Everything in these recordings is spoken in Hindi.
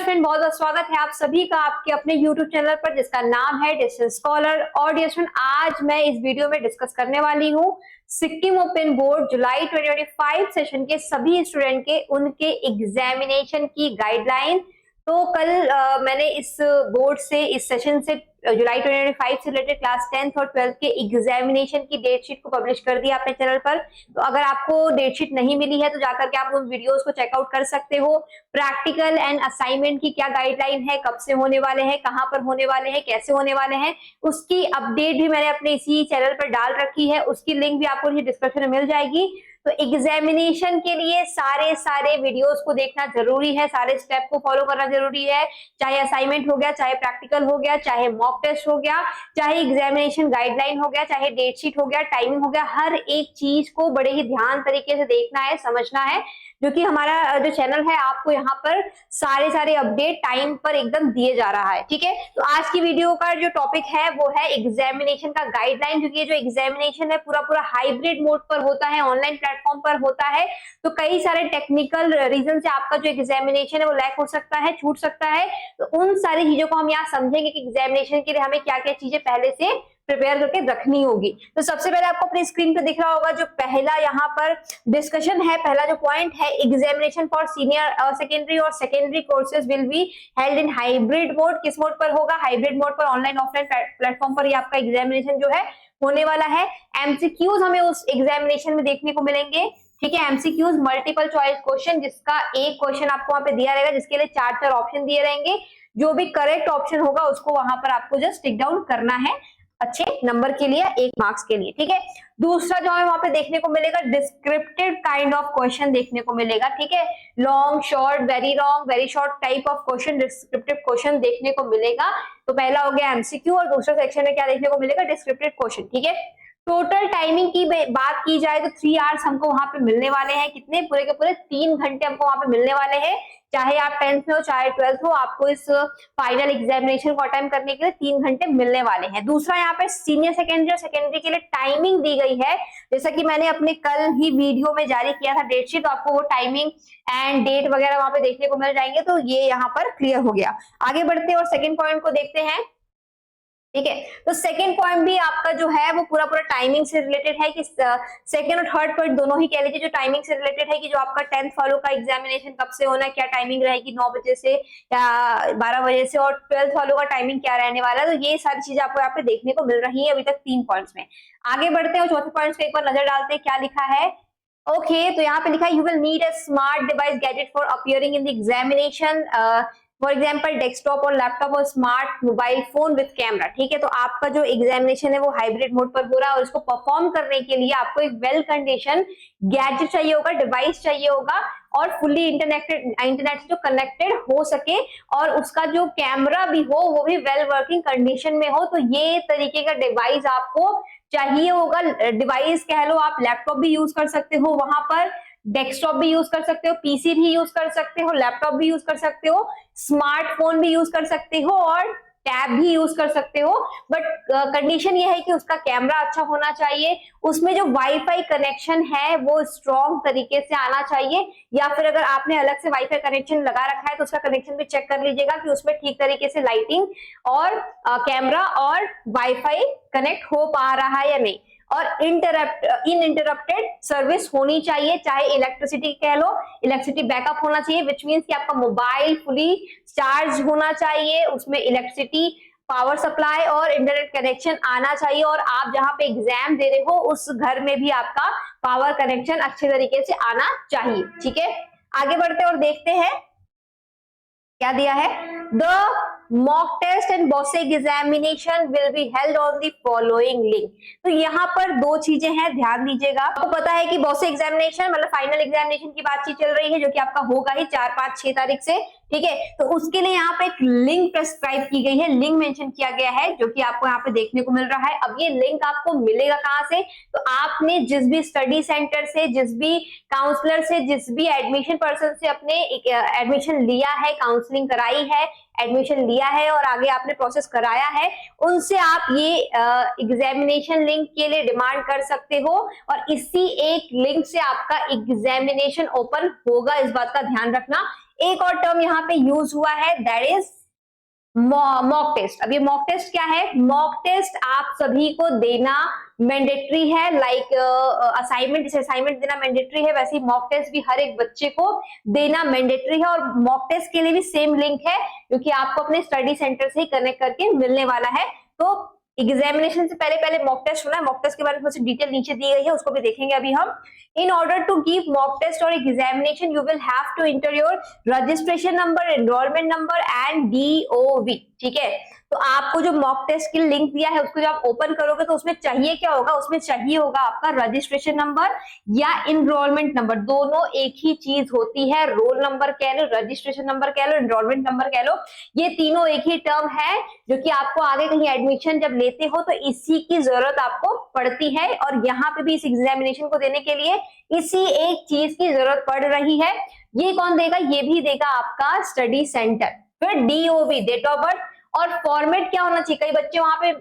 स्टूडेंट, बहुत बहुत स्वागत है आप सभी का आपके अपने YouTube चैनल पर जिसका नाम है डिस्टेंस स्कॉलर। और डियर स्टूडेंट, आज मैं इस वीडियो में डिस्कस करने वाली हूँ सिक्किम ओपन बोर्ड जुलाई 2025 सेशन के सभी स्टूडेंट के उनके एग्जामिनेशन की गाइडलाइन। तो कल मैंने इस बोर्ड से इस सेशन से जुलाई 2025 से रिलेटेड क्लास 10th और 12th के एग्जामिनेशन की डेट शीट को पब्लिश कर दिया अपने चैनल पर। तो अगर आपको डेट शीट नहीं मिली है तो जाकर के आप उन वीडियोस को चेकआउट कर सकते हो। प्रैक्टिकल एंड असाइनमेंट की क्या गाइडलाइन है, कब से होने वाले हैं, कहां पर होने वाले हैं, कैसे होने वाले हैं, उसकी अपडेट भी मैंने अपने इसी चैनल पर डाल रखी है। उसकी लिंक भी आपको डिस्क्रिप्शन में मिल जाएगी। तो एग्जामिनेशन के लिए सारे वीडियोस को देखना जरूरी है, सारे स्टेप को फॉलो करना जरूरी है। चाहे असाइनमेंट हो गया, चाहे प्रैक्टिकल हो गया, चाहे मॉक टेस्ट हो गया, चाहे एग्जामिनेशन गाइडलाइन हो गया, चाहे डेट शीट हो गया, टाइमिंग हो गया, हर एक चीज को बड़े ही ध्यान तरीके से देखना है, समझना है। जो कि हमारा जो चैनल है आपको यहाँ पर सारे अपडेट टाइम पर एकदम दिए जा रहा है। ठीक है, तो आज की वीडियो का जो टॉपिक है वो है एग्जामिनेशन का गाइडलाइन। क्योंकि ये जो एग्जामिनेशन है पूरा हाइब्रिड मोड पर होता है, ऑनलाइन प्लेटफॉर्म पर होता है। तो कई सारे टेक्निकल रीजन से आपका जो एग्जामिनेशन है वो लैक हो सकता है, छूट सकता है। तो उन सारी चीजों को हम यहाँ समझेंगे कि एग्जामिनेशन के लिए हमें क्या क्या चीजें पहले से प्रिपेयर करके रखनी होगी। तो सबसे पहले आपको अपनी स्क्रीन पे दिख रहा होगा जो पहला यहाँ पर डिस्कशन है, पहला जो पॉइंट है, एग्जामिनेशन फॉर सीनियर सेकेंडरी और secondary courses will be held in hybrid mode. किस मोड पर होगा? हाइब्रिड मोड पर, ऑनलाइन ऑफलाइन प्लेटफॉर्म पर ये आपका एग्जामिनेशन जो है होने वाला है। एमसीक्यूज हमें उस एग्जामिनेशन में देखने को मिलेंगे। ठीक है, एमसीक्यूज मल्टीपल चॉइस क्वेश्चन, जिसका एक क्वेश्चन आपको वहां पे दिया रहेगा, जिसके लिए चार ऑप्शन दिए रहेंगे। जो भी करेक्ट ऑप्शन होगा उसको वहां पर आपको जस्ट टिक डाउन करना है अच्छे नंबर के लिए, 1 मार्क्स के लिए। ठीक है, दूसरा जो हमें वहां पे देखने को मिलेगा डिस्क्रिप्टिव काइंड ऑफ क्वेश्चन देखने को मिलेगा। ठीक है, long, short, very long, very short type of question, descriptive question देखने को मिलेगा। तो पहला हो गया एमसीक्यू और दूसरा सेक्शन में क्या देखने को मिलेगा? Descriptive question. ठीक है, टोटल टाइमिंग की बात की जाए तो 3 आवर्स हमको वहां पे मिलने वाले हैं। कितने? पूरे के पूरे 3 घंटे हमको वहां पे मिलने वाले हैं। चाहे आप 10th में हो चाहे 12th हो, आपको इस फाइनल एग्जामिनेशन को अटेम्प्ट करने के लिए 3 घंटे मिलने वाले हैं। दूसरा यहाँ पे सीनियर सेकेंडरी और सेकेंडरी के लिए टाइमिंग दी गई है, जैसा कि मैंने अपने कल ही वीडियो में जारी किया था डेट शीट, तो आपको वो टाइमिंग एंड डेट वगैरह वहां पे देखने को मिल जाएंगे। तो ये यहाँ पर क्लियर हो गया। आगे बढ़ते हैं और सेकेंड पॉइंट को देखते हैं। ठीक है, तो सेकंड पॉइंट भी आपका जो है वो पूरा टाइमिंग से रिलेटेड है कि सेकंड और थर्ड पॉइंट दोनों ही कह लीजिए जो टाइमिंग से रिलेटेड है कि जो आपका 10th फॉलो का एग्जामिनेशन कब से होना है, क्या टाइमिंग रहेगी, 9 बजे से या 12 बजे से, और 12th फॉलो का टाइमिंग क्या रहने वाला है। तो ये सारी चीजें आपको यहाँ पे देखने को मिल रही है अभी तक 3 पॉइंट्स में। आगे बढ़ते हैं और चौथे पॉइंट्स पे एक बार नजर डालते हैं क्या लिखा है। ओके, तो यहाँ पे लिखा है you will need a smart device gadget for appearing in the examination, for example desktop और लैपटॉप और smart mobile phone with camera. ठीक है, तो आपका जो एग्जामिनेशन है वो हाइब्रिड मोड पर हो रहा है और इसको परफॉर्म करने के लिए आपको एक वेल कंडीशन गैजेट चाहिए होगा, डिवाइस चाहिए होगा, और फुल्ली इंटरनेट से जो कनेक्टेड हो सके और उसका जो कैमरा भी हो वो भी वेल वर्किंग कंडीशन में हो। तो ये तरीके का डिवाइस आपको चाहिए होगा। डिवाइस कह लो, आप लैपटॉप भी यूज कर सकते हो, वहां पर डेस्कटॉप भी यूज कर सकते हो, पीसी भी यूज कर सकते हो, लैपटॉप भी यूज कर सकते हो, स्मार्टफोन भी यूज कर सकते हो और टैब भी यूज कर सकते हो। बट कंडीशन ये है कि उसका कैमरा अच्छा होना चाहिए, उसमें जो वाईफाई कनेक्शन है वो स्ट्रॉन्ग तरीके से आना चाहिए, या फिर अगर आपने अलग से वाईफाई कनेक्शन लगा रखा है तो उसका कनेक्शन भी चेक कर लीजिएगा कि उसमें ठीक तरीके से लाइटिंग और कैमरा और वाईफाई कनेक्ट हो पा रहा है या नहीं। और इनइंटरप्टेड सर्विस होनी चाहिए, चाहे इलेक्ट्रिसिटी कह लो, इलेक्ट्रिसिटी बैकअप होना चाहिए, विच मीन्स कि आपका मोबाइल फुली चार्ज होना चाहिए, उसमें इलेक्ट्रिसिटी पावर सप्लाई और इंटरनेट कनेक्शन आना चाहिए, और आप जहां पे एग्जाम दे रहे हो उस घर में भी आपका पावर कनेक्शन अच्छे तरीके से आना चाहिए। ठीक है, आगे बढ़ते और देखते हैं क्या दिया है। The mock test and basic examination will be held on the following link. तो यहाँ पर 2 चीजें हैं, ध्यान दीजिएगा। आपको पता है कि बॉसिक एग्जामिनेशन मतलब फाइनल एग्जामिनेशन की बातचीत चल रही है, जो कि आपका होगा ही 4, 5, 6 तारीख से। ठीक है, तो उसके लिए यहाँ पे एक लिंक प्रेस्क्राइब की गई है, लिंक मेंशन किया गया है, जो कि आपको यहाँ पे देखने को मिल रहा है। अब ये लिंक आपको मिलेगा कहाँ से? तो आपने जिस भी स्टडी सेंटर से, जिस भी काउंसलर से, जिस भी एडमिशन पर्सन से अपने एडमिशन लिया है, काउंसलिंग कराई है, एडमिशन लिया है और आगे आपने प्रोसेस कराया है, उनसे आप ये एग्जामिनेशन लिंक के लिए डिमांड कर सकते हो, और इसी एक लिंक से आपका एग्जामिनेशन ओपन होगा। इस बात का ध्यान रखना, एक और टर्म यहाँ पे यूज हुआ है, दैट इज मॉक टेस्ट। अब ये मॉक टेस्ट क्या है? मॉक टेस्ट आप सभी को देना मैंडेटरी है, लाइक असाइनमेंट, जैसे असाइनमेंट देना मैंडेटरी है वैसे ही मॉक टेस्ट भी हर एक बच्चे को देना मैंडेटरी है। और मॉक टेस्ट के लिए भी सेम लिंक है क्योंकि आपको अपने स्टडी सेंटर से ही कनेक्ट करके मिलने वाला है। तो एग्जामिनेशन से पहले मॉक टेस्ट होना है। मॉक टेस्ट के बारे में थोड़ी सी डिटेल नीचे दी गई है, उसको भी देखेंगे अभी हम। In order to give mock test or examination, you will have to enter your registration number, enrollment number and DOV, ठीक है। तो आपको जो मॉक टेस्ट की लिंक दिया है उसको जब आप ओपन करोगे तो उसमें चाहिए क्या होगा? उसमें चाहिए होगा आपका रजिस्ट्रेशन नंबर या इनरोलमेंट नंबर, दोनों एक ही चीज होती है। रोल नंबर कह लो, रजिस्ट्रेशन नंबर कह लो, इनरोलमेंट नंबर कह लो, ये तीनों एक ही टर्म है जो कि आपको आगे कहीं एडमिशन जब लेते हो तो इसी की जरूरत आपको पड़ती है। और यहाँ पे भी इस एग्जामिनेशन को देने के लिए इसी एक चीज की जरूरत पड़ रही है। ये कौन देगा? ये भी देगा आपका स्टडी सेंटर। फिर DOV, डेट ऑफ बर्थ, और फॉर्मेट क्या होना चाहिए? कई बच्चे वहां पे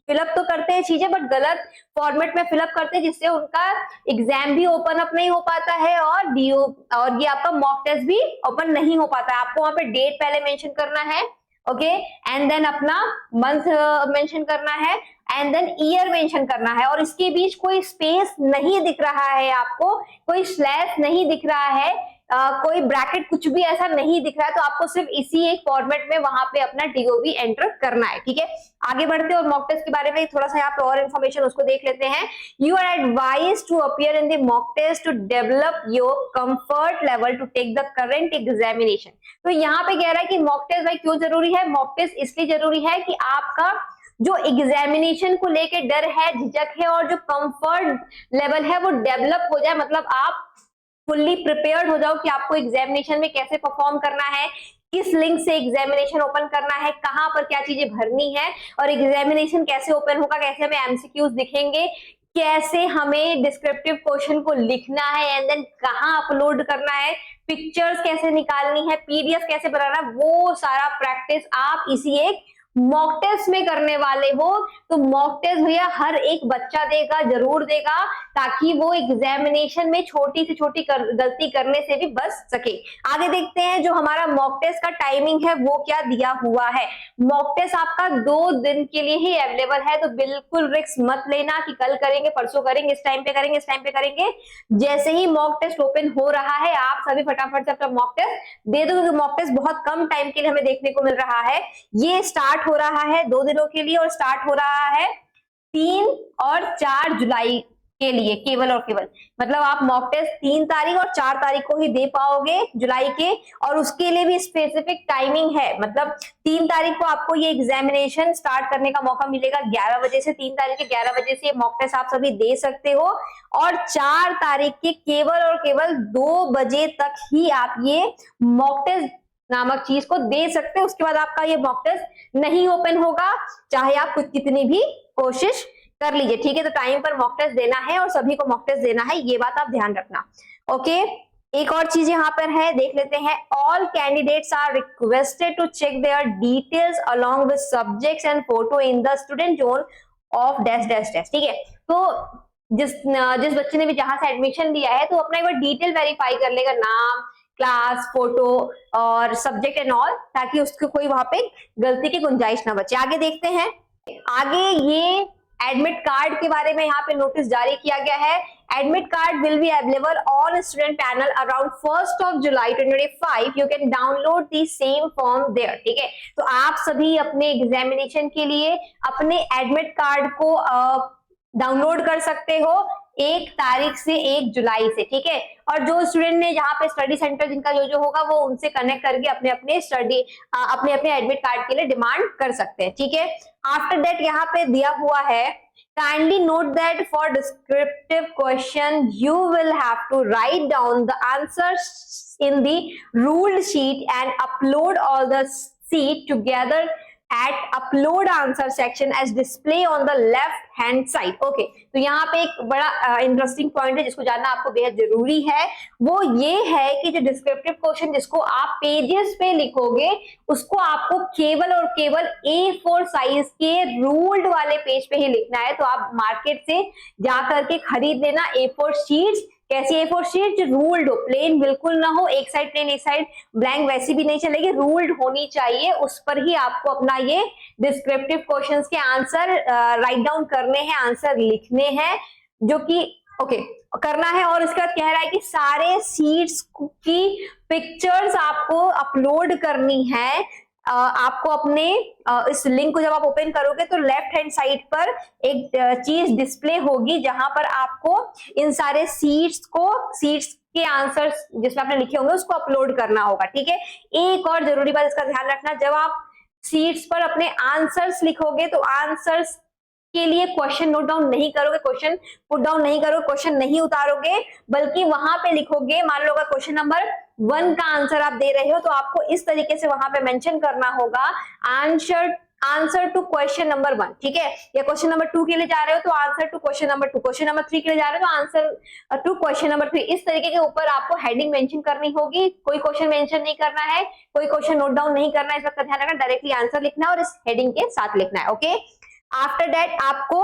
फिलअप तो करते हैं चीजें बट गलत फॉर्मेट में फिलअप करते हैं जिससे उनका एग्जाम भी ओपन अप नहीं हो पाता है और ये आपका मॉक टेस्ट भी ओपन नहीं हो पाता है। आपको वहां पे डेट पहले मेंशन करना है, ओके, एंड देन अपना मंथ मेंशन करना है एंड देन ईयर मेंशन करना है। और इसके बीच कोई स्पेस नहीं दिख रहा है आपको, कोई स्लैश नहीं दिख रहा है, कोई ब्रैकेट, कुछ भी ऐसा नहीं दिख रहा है। तो आपको सिर्फ इसी एक फॉर्मेट में वहां पे अपना DOV एंटर करना है, ठीक है। आगे बढ़ते हैं और मॉक टेस्ट के बारे में थोड़ा सा यहाँ पे और इन्फॉर्मेशन उसको देख लेते हैं। You are advise to appear in the mock test to develop your comfort level to take the current examination. तो यहाँ पे कह रहा है कि मॉक टेस्ट भाई क्यों जरूरी है? मॉक टेस्ट इसलिए जरूरी है कि आपका जो एग्जामिनेशन को लेके डर है, झिझक है और जो कंफर्ट लेवल है वो डेवलप हो जाए, मतलब आप फुल्ली प्रिपेयर्ड हो जाओ कि आपको एग्जामिनेशन में कैसे परफॉर्म करना है, किस लिंक से एग्जामिनेशन ओपन करना है, कहां पर क्या चीजें भरनी है और एग्जामिनेशन कैसे ओपन होगा, कैसे हमें MCQs दिखेंगे, कैसे हमें डिस्क्रिप्टिव क्वेश्चन को लिखना है एंड देन कहां अपलोड करना है, पिक्चर्स कैसे निकालनी है, PDF कैसे बनाना है, वो सारा प्रैक्टिस आप इसी एक मॉक टेस्ट में करने वाले हो। तो मॉक टेस्ट भैया हर एक बच्चा देगा, जरूर देगा, ताकि वो एग्जामिनेशन में छोटी से छोटी गलती करने से भी बच सके। आगे देखते हैं जो हमारा मॉक टेस्ट का टाइमिंग है वो क्या दिया हुआ है। मॉक टेस्ट आपका 2 दिन के लिए ही अवेलेबल है, तो बिल्कुल रिस्क मत लेना कि कल करेंगे, परसों करेंगे, इस टाइम पे करेंगे, इस टाइम पे करेंगे। जैसे ही मॉक टेस्ट ओपन हो रहा है आप सभी फटाफट से अपना मॉक टेस्ट दे दो, क्योंकि मॉक टेस्ट बहुत कम टाइम के लिए हमें देखने को मिल रहा है। ये स्टार्ट हो रहा है 2 दिनों के लिए और स्टार्ट हो रहा है 3 और 4 जुलाई के लिए, केवल और केवल। मतलब आप मॉक टेस्ट 3 तारीख और 4 तारीख को ही दे पाओगे जुलाई के, और उसके लिए भी स्पेसिफिक टाइमिंग है। मतलब 3 तारीख को आपको ये एग्जामिनेशन स्टार्ट करने का मौका मिलेगा 11 बजे से। 3 तारीख के 11 बजे से ये मॉक टेस्ट आप सभी दे सकते हो और 4 तारीख के केवल और केवल 2 बजे तक ही आप ये मॉक टेस्ट नामक चीज को दे सकते हैं। उसके बाद आपका ये मॉक टेस्ट नहीं ओपन होगा, चाहे आप कुछ कितनी भी कोशिश कर लीजिए, ठीक है। तो टाइम पर मॉक टेस्ट देना है और सभी को मॉक टेस्ट देना है, ये बात आप ध्यान रखना, ओके। एक और चीज यहाँ पर है, देख लेते हैं। All candidates are requested to check their details along with subjects and photo in the student zone of dash dash dash, ठीक है। तो जिस बच्चे ने भी जहां से एडमिशन लिया है तो अपना एक बार डिटेल वेरीफाई कर लेगा, नाम, क्लास, फोटो और सब्जेक्ट एंड ऑल, ताकि उसको कोई वहां पे गलती की गुंजाइश ना बचे। आगे देखते हैं। आगे ये एडमिट कार्ड के बारे में यहाँ पे नोटिस जारी किया गया है। Admit card will be available on student panel around 1 July 2025। You can download the same form there, ठीक है। तो आप सभी अपने एग्जामिनेशन के लिए अपने एडमिट कार्ड को डाउनलोड कर सकते हो 1 तारीख से 1 जुलाई से, ठीक है। और जो स्टूडेंट ने जहाँ पे स्टडी सेंटर जिनका जो होगा वो उनसे कनेक्ट करके अपने अपने एडमिट कार्ड के लिए डिमांड कर सकते हैं, ठीक है। आफ्टर दैट यहाँ पे दिया हुआ है, kindly note that for descriptive question you will have to write down the answers in the ruled sheet and upload all the sheet together at upload answer section as display on the left hand side, okay। तो यहाँ पे एक बड़ा इंटरेस्टिंग पॉइंट है जिसको जानना आपको बेहद जरूरी है, वो ये है कि जो डिस्क्रिप्टिव क्वेश्चन जिसको आप पेजेस पे लिखोगे उसको आपको केवल और केवल A4 साइज के रूल्ड वाले पेज पे ही लिखना है। तो आप मार्केट से जा करके खरीद लेना A4 शीट्स, कैसी A4 शीट? जो रूल्ड हो, प्लेन बिल्कुल ना हो, एक साइड प्लेन एक साइड ब्लैंक, वैसी भी नहीं चलेगी, रूल्ड होनी चाहिए। उस पर ही आपको अपना ये डिस्क्रिप्टिव क्वेश्चंस के आंसर राइट डाउन करने हैं, आंसर लिखने हैं, जो कि ओके करना है। और इसके बाद कह रहा है कि सारे सीट्स की पिक्चर्स आपको अपलोड करनी है। आपको अपने इस लिंक को जब आप ओपन करोगे तो लेफ्ट हैंड साइड पर एक चीज डिस्प्ले होगी जहां पर आपको इन सारे सीट्स के आंसर्स जिसमें आपने लिखे होंगे उसको अपलोड करना होगा, ठीक है। एक और जरूरी बात इसका ध्यान रखना, जब आप सीट्स पर अपने आंसर्स लिखोगे तो आंसर्स के लिए क्वेश्चन नोट डाउन नहीं करोगे, क्वेश्चन पुट डाउन नहीं करोगे, क्वेश्चन नहीं उतारोगे, बल्कि वहां पे लिखोगे। मान लो अगर क्वेश्चन नंबर 1 का आंसर आप दे रहे हो तो आपको इस तरीके से वहां पे मेंशन करना होगा आंसर टू क्वेश्चन नंबर 1, ठीक है। या क्वेश्चन नंबर 2 के लिए जा रहे हो तो answer to question number 2, question number 3 के लिए जा रहे हो तो आंसर टू क्वेश्चन नंबर 3। इस तरीके के ऊपर आपको हेडिंग मेंशन करनी होगी। कोई क्वेश्चन मेंशन नहीं करना है, कोई क्वेश्चन नोट डाउन नहीं करना है, इस बात का ध्यान रखना, डायरेक्टली आंसर लिखना है और इस हेडिंग के साथ लिखना है, ओके। आफ्टर दैट आपको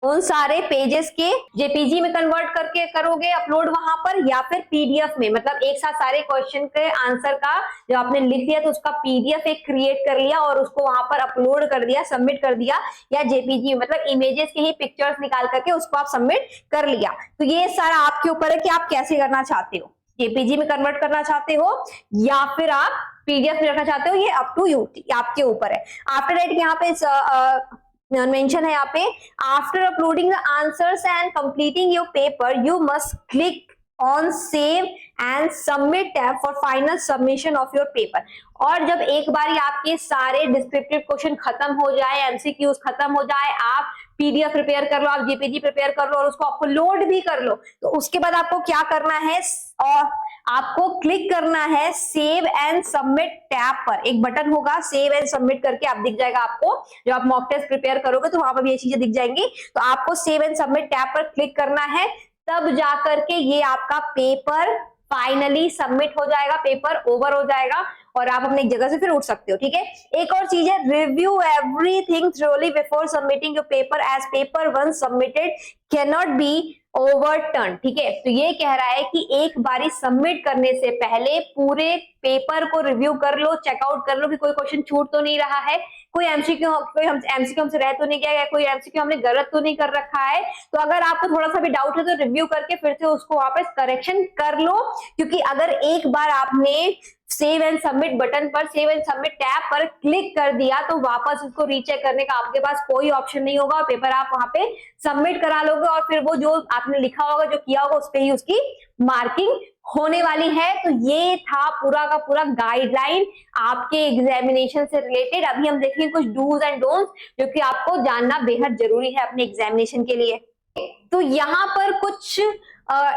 उन सारे पेजेस के जेपीजी में कन्वर्ट करके करोगे अपलोड वहां पर, या फिर पीडीएफ में, मतलब एक साथ सारे क्वेश्चन के आंसर का जब आपने लिख लिया तो उसका पीडीएफ एक क्रिएट कर लिया और उसको वहां पर अपलोड कर दिया, सबमिट कर दिया, या जेपीजी मतलब इमेजेस के ही पिक्चर्स निकाल करके उसको आप सबमिट कर लिया। तो ये सारा आपके ऊपर है कि आप कैसे करना चाहते हो, जेपीजी में कन्वर्ट करना चाहते हो या फिर आप पीडीएफ में रखना चाहते हो, ये अप टू यू, आपके ऊपर है। आफ्टर दैट यहाँ पे मेंशन है यहाँ पे, after uploading the answers and completing your paper you must click on save and submit tab for final submission of your paper. और जब एक बारी आपके सारे डिस्क्रिप्टिव क्वेश्चन खत्म हो जाए, एमसीक्यूज खत्म हो जाए, आप पीडीएफ प्रिपेयर कर लो, आप जेपीजी प्रिपेयर कर लो और उसको आपको लोड भी कर लो, तो उसके बाद आपको क्या करना है, और आपको क्लिक करना है सेव एंड सबमिट टैब पर। एक बटन होगा सेव एंड सबमिट करके आप दिख जाएगा आपको, जब आप मॉक टेस्ट प्रिपेयर करोगे तो वहां पर भी ये चीजें दिख जाएंगी। तो आपको सेव एंड सबमिट टैब पर क्लिक करना है, तब जाकर के ये आपका पेपर फाइनली सबमिट हो जाएगा, पेपर ओवर हो जाएगा और आप अपनी जगह से फिर उठ सकते हो, ठीक है। एक और चीज है, review everything thoroughly before submitting your paper as paper once submitted can not be overturn, ठीक है। तो ये कह रहा है कि एक बारी सबमिट करने से पहले पूरे पेपर को रिव्यू कर लो, चेकआउट कर लो कि कोई क्वेश्चन छूट तो नहीं रहा है, कोई एमसीक्यू हमसे रह तो नहीं गया, कोई एमसीक्यू हमने गलत तो नहीं कर रखा है। तो अगर आपको थोड़ा सा भी डाउट है तो रिव्यू करके फिर से उसको वापस करेक्शन कर लो, क्योंकि अगर एक बार आपने सेव एंड सबमिट बटन पर, सेव एंड सबमिट टैब पर क्लिक कर दिया तो वापस उसको रीचेक करने का आपके पास कोई ऑप्शन नहीं होगा। पेपर आप वहां पे सबमिट करा लोगे और फिर वो जो आपने लिखा होगा, जो किया होगा, उस पे ही उसकी मार्किंग होने वाली है। तो ये था पूरा का पूरा गाइडलाइन आपके एग्जामिनेशन से रिलेटेड। अभी हम देखेंगे कुछ डूज एंड डोंट्स जो कि आपको जानना बेहद जरूरी है अपने एग्जामिनेशन के लिए। तो यहाँ पर कुछ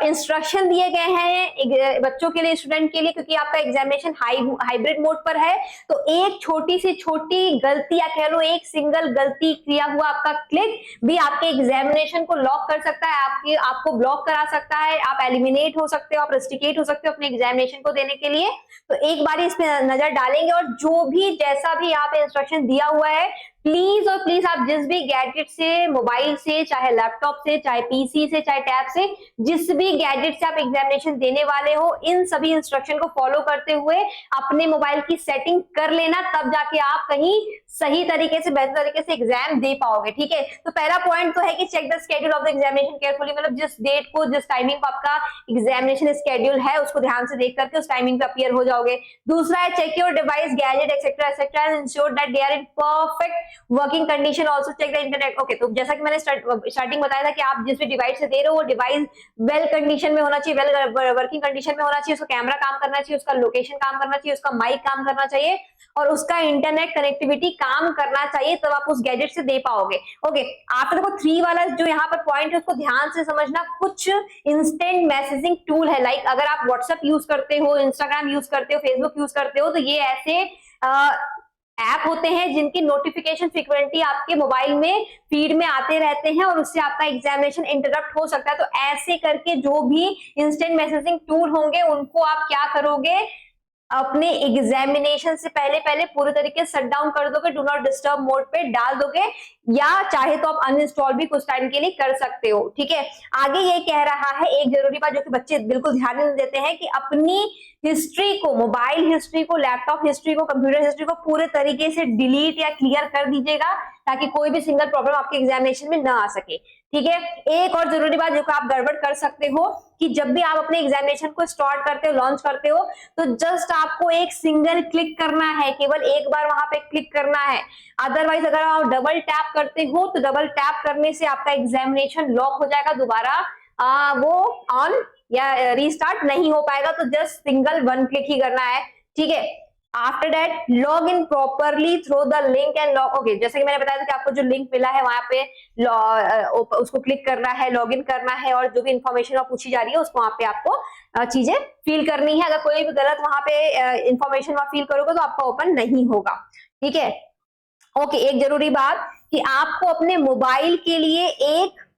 इंस्ट्रक्शन दिए गए हैं बच्चों के लिए, स्टूडेंट के लिए, क्योंकि आपका एग्जामिनेशन हाइब्रिड मोड पर है। तो एक छोटी से छोटी गलती या कह लो एक सिंगल गलती किया हुआ आपका क्लिक भी आपके एग्जामिनेशन को लॉक कर सकता है, आपको ब्लॉक करा सकता है, आप एलिमिनेट हो सकते हो, आप रेस्ट्रिकेट हो सकते हो अपने एग्जामिनेशन को देने के लिए। तो एक बार इस पे नजर डालेंगे और जो भी जैसा भी यहाँ पे इंस्ट्रक्शन दिया हुआ है, प्लीज और प्लीज आप जिस भी गैजेट से, मोबाइल से, चाहे लैपटॉप से, चाहे पीसी से, चाहे टैब से, जिस भी गैजेट से आप एग्जामिनेशन देने वाले हो, इन सभी इंस्ट्रक्शन को फॉलो करते हुए अपने मोबाइल की सेटिंग कर लेना, तब जाके आप कहीं सही तरीके से, बेहतर तरीके से एग्जाम दे पाओगे, ठीक है। तो पहला पॉइंट तो है कि check the schedule of the examination carefully, मतलब जिस डेट को, जिस टाइमिंग पर आपका एग्जामिनेशन शेड्यूल है उसको ध्यान से देख करके उस टाइमिंग पे अपीयर हो जाओगे। दूसरा है check your device, gadget etcetera etcetera and ensure that they are in perfect working condition, also check the internet. Okay, तो जैसा कि मैंने स्टार्टिंग बताया था कि आप जिस भी डिवाइस से दे रहे हो वो डिवाइस वेल कंडीशन में होना चाहिए, वेल वर्किंग कंडीशन में होना चाहिए, उसका कैमरा काम करना चाहिए, उसका लोकेशन काम करना चाहिए, उसका माइक काम करना चाहिए और उसका इंटरनेट कनेक्टिविटी काम करना चाहिए, तब आप उस गैजेट से दे पाओगे। ओके, आफ्टर देखो 3 वाला जो यहाँ पर पॉइंट है उसको ध्यान से समझना। कुछ इंस्टेंट मैसेजिंग टूल है, लाइक अगर आप व्हाट्सएप यूज करते हो, इंस्टाग्राम यूज करते हो, फेसबुक यूज करते हो, तो ये ऐसे ऐप होते हैं जिनकी नोटिफिकेशन फ्रीक्वेंटली आपके मोबाइल में फीड में आते रहते हैं और उससे आपका एग्जामिनेशन इंटरप्ट हो सकता है। तो ऐसे करके जो भी इंस्टेंट मैसेजिंग टूल होंगे उनको आप क्या करोगे, अपने एग्जामिनेशन से पहले पहले पूरे तरीके से शट डाउन कर दोगे, डू नॉट डिस्टर्ब मोड पे डाल दोगे, या चाहे तो आप अनइंस्टॉल भी कुछ टाइम के लिए कर सकते हो। ठीक है, आगे ये कह रहा है एक जरूरी बात जो कि बच्चे बिल्कुल ध्यान नहीं देते हैं कि अपनी हिस्ट्री को, मोबाइल हिस्ट्री को, लैपटॉप हिस्ट्री को, कंप्यूटर हिस्ट्री को पूरे तरीके से डिलीट या क्लियर कर दीजिएगा ताकि कोई भी सिंगल प्रॉब्लम आपके एग्जामिनेशन में ना आ सके। ठीक है, एक और जरूरी बात जो कि आप गड़बड़ कर सकते हो कि जब भी आप अपने एग्जामिनेशन को स्टार्ट करते हो, लॉन्च करते हो, तो जस्ट आपको एक सिंगल क्लिक करना है, केवल एक बार वहां पे क्लिक करना है। अदरवाइज अगर आप डबल टैप करते हो तो डबल टैप करने से आपका एग्जामिनेशन लॉक हो जाएगा, दोबारा वो ऑन या रीस्टार्ट नहीं हो पाएगा। तो जस्ट सिंगल वन क्लिक ही करना है। ठीक है, after that log in properly through the link and log. Okay, जैसे कि मैंने बताया था कि आपको जो लिंक मिला है वहां पे उसको क्लिक करना है, लॉग इन करना है, और जो भी इंफॉर्मेशन पूछी जा रही है उसको वहां पे आपको चीजें फिल करनी है। अगर कोई भी गलत वहां पे इंफॉर्मेशन वहां फिल करोगे तो आपका ओपन नहीं होगा। ठीक है, ओके, एक जरूरी बात कि आपको अपने मोबाइल के लिए एक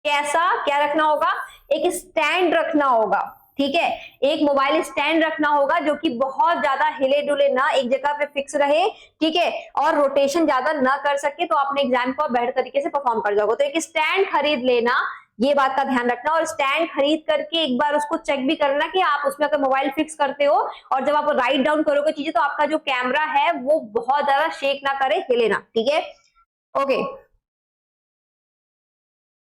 क्या रखना होगा, एक स्टैंड रखना होगा। ठीक है, एक मोबाइल स्टैंड रखना होगा जो कि बहुत ज्यादा हिले डुले ना, एक जगह पे फिक्स रहे। ठीक है, और रोटेशन ज्यादा ना कर सके, तो अपने एग्जाम को बेहतर तरीके से परफॉर्म कर जाओगे। तो एक स्टैंड खरीद लेना, ये बात का ध्यान रखना। और स्टैंड खरीद करके एक बार उसको चेक भी करना कि आप उसमें अगर मोबाइल फिक्स करते हो और जब आप राइट डाउन करोगे चीजें तो आपका जो कैमरा है वो बहुत ज्यादा शेक ना करे, हिले ना। ठीक है, ओके।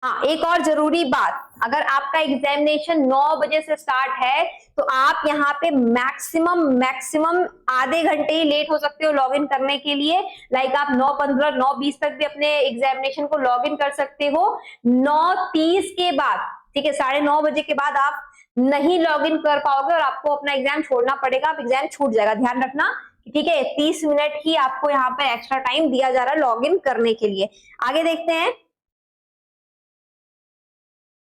हाँ, एक और जरूरी बात, अगर आपका एग्जामिनेशन 9 बजे से स्टार्ट है तो आप यहाँ पे मैक्सिमम आधे घंटे ही लेट हो सकते हो लॉगिन करने के लिए। लाइक आप 9:15, 9:20 तक भी अपने एग्जामिनेशन को लॉगिन कर सकते हो। 9:30 के बाद, ठीक है, 9:30 बजे के बाद आप नहीं लॉगिन कर पाओगे और आपको अपना एग्जाम छोड़ना पड़ेगा, आप एग्जाम छूट जाएगा। ध्यान रखना, ठीक है, 30 मिनट ही आपको यहाँ पे एक्स्ट्रा टाइम दिया जा रहा है लॉगिन करने के लिए। आगे देखते हैं,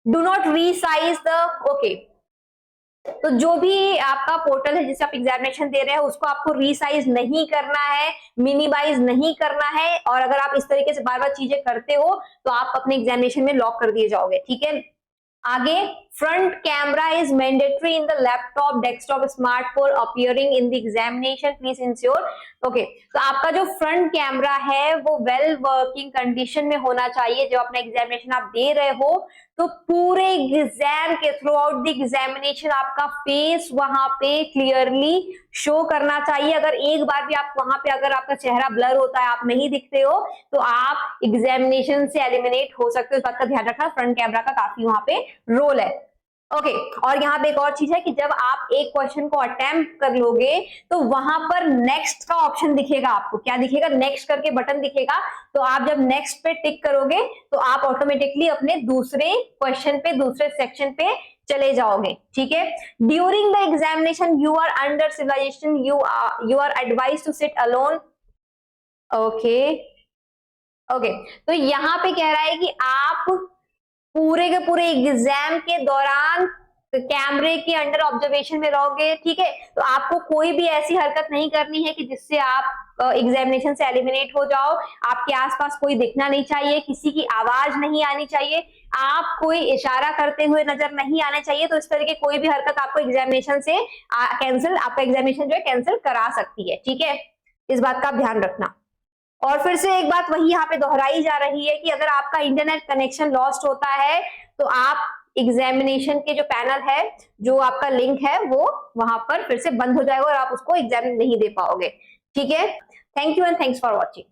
do not resize the, okay, तो जो भी आपका पोर्टल है जिससे आप एग्जामिनेशन दे रहे हैं उसको आपको रीसाइज नहीं करना है, मिनिमाइज नहीं करना है। और अगर आप इस तरीके से बार बार चीजें करते हो तो आप अपने एग्जामिनेशन में लॉक कर दिए जाओगे। ठीक है, आगे, front camera is mandatory in the laptop, desktop, smartphone appearing in the examination, please ensure. Okay, तो आपका जो फ्रंट कैमरा है वो वेल वर्किंग कंडीशन में होना चाहिए। जब अपना एग्जामिनेशन आप दे रहे हो तो पूरे एग्जाम के थ्रू आउट द एग्जामिनेशन आपका फेस वहां पे क्लियरली शो करना चाहिए। अगर एक बार भी आप वहां पे अगर आपका चेहरा ब्लर होता है, आप नहीं दिखते हो, तो आप एग्जामिनेशन से एलिमिनेट हो सकते हो। इस बात का ध्यान रखना, फ्रंट कैमरा का काफी वहां पे रोल है। ओके, और यहाँ पे एक और चीज है कि जब आप एक क्वेश्चन को अटेम्प्ट कर लोगे तो वहां पर नेक्स्ट का ऑप्शन दिखेगा। आपको क्या दिखेगा? नेक्स्ट करके बटन दिखेगा। तो आप जब नेक्स्ट पे टिक करोगे तो आप ऑटोमेटिकली अपने दूसरे क्वेश्चन पे, दूसरे सेक्शन पे चले जाओगे। ठीक है, during the examination you are under civilisation, you are advise to sit alone. Okay, okay, तो यहाँ पे कह रहा है कि आप पूरे के पूरे एग्जाम के दौरान कैमरे के अंडर ऑब्जर्वेशन में रहोगे। ठीक है, तो आपको कोई भी ऐसी हरकत नहीं करनी है कि जिससे आप एग्जामिनेशन से एलिमिनेट हो जाओ। आपके आसपास कोई दिखना नहीं चाहिए, किसी की आवाज नहीं आनी चाहिए, आप कोई इशारा करते हुए नजर नहीं आने चाहिए। तो इस तरह की कोई भी हरकत आपको एग्जामिनेशन से कैंसिल, आपका एग्जामिनेशन जो है कैंसिल करा सकती है। ठीक है, इस बात का आप ध्यान रखना। और फिर से एक बात वही यहाँ पे दोहराई जा रही है कि अगर आपका इंटरनेट कनेक्शन लॉस्ट होता है तो आप एग्जामिनेशन के जो पैनल है, जो आपका लिंक है, वो वहां पर फिर से बंद हो जाएगा और आप उसको एग्जाम नहीं दे पाओगे। ठीक है, thank you and thanks for watching.